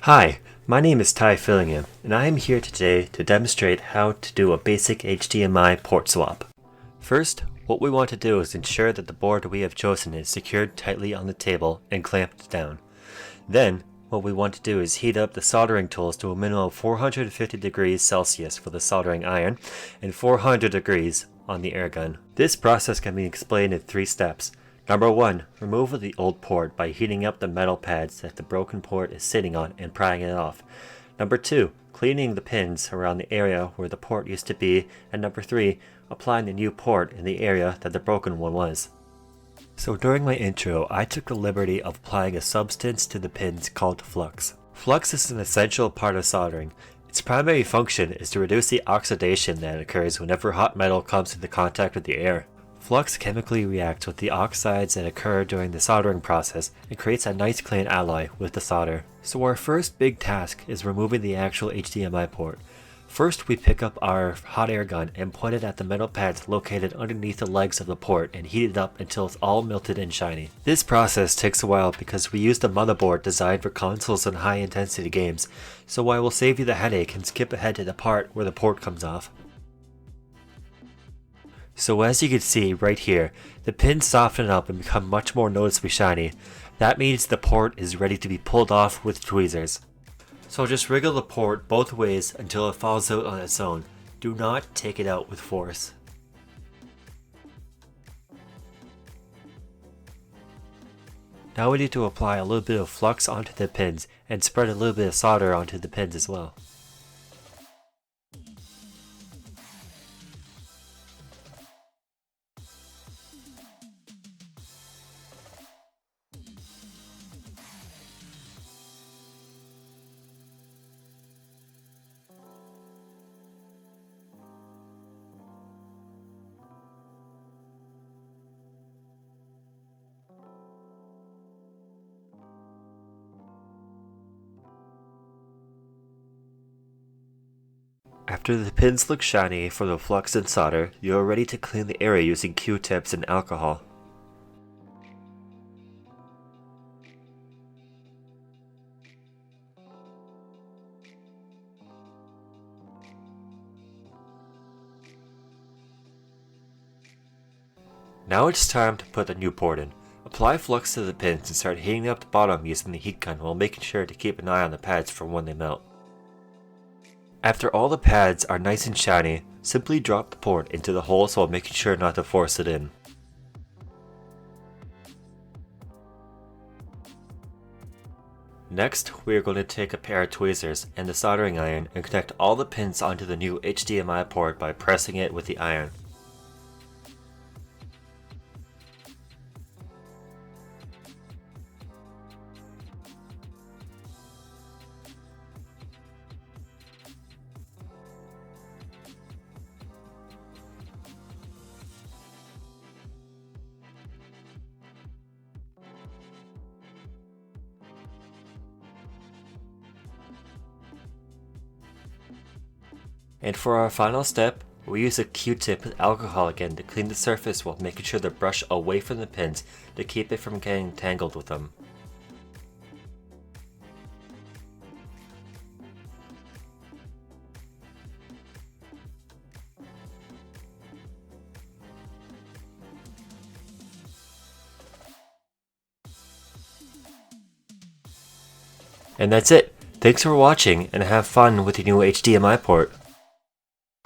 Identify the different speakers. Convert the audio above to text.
Speaker 1: Hi, my name is Ty Fillingham, and I am here today to demonstrate how to do a basic HDMI port swap. First, what we want to do is ensure that the board we have chosen is secured tightly on the table and clamped down. Then, what we want to do is heat up the soldering tools to a minimum of 450 degrees Celsius for the soldering iron and 400 degrees on the air gun. This process can be explained in 3 steps. Number 1. Remove the old port by heating up the metal pads that the broken port is sitting on and prying it off. Number 2. Cleaning the pins around the area where the port used to be. And number 3. Applying the new port in the area that the broken one was. So during my intro, I took the liberty of applying a substance to the pins called flux. Flux is an essential part of soldering. Its primary function is to reduce the oxidation that occurs whenever hot metal comes into contact with the air. Flux chemically reacts with the oxides that occur during the soldering process and creates a nice clean alloy with the solder. So our first big task is removing the actual HDMI port. First, we pick up our hot air gun and point it at the metal pads located underneath the legs of the port and heat it up until it's all melted and shiny. This process takes a while because we used a motherboard designed for consoles and high intensity games, so I will save you the headache and skip ahead to the part where the port comes off. So as you can see right here, the pins soften up and become much more noticeably shiny. That means the port is ready to be pulled off with tweezers. So just wriggle the port both ways until it falls out on its own. Do not take it out with force. Now we need to apply a little bit of flux onto the pins and spread a little bit of solder onto the pins as well. After the pins look shiny from the flux and solder, you are ready to clean the area using Q-tips and alcohol. Now it's time to put the new port in. Apply flux to the pins and start heating up the bottom using the heat gun while making sure to keep an eye on the pads for when they melt. After all the pads are nice and shiny, simply drop the port into the holes while making sure not to force it in. Next, we are going to take a pair of tweezers and the soldering iron and connect all the pins onto the new HDMI port by pressing it with the iron. And for our final step, we use a Q-tip with alcohol again to clean the surface while making sure to brush away from the pins to keep it from getting tangled with them. And that's it. Thanks for watching and have fun with your new HDMI port.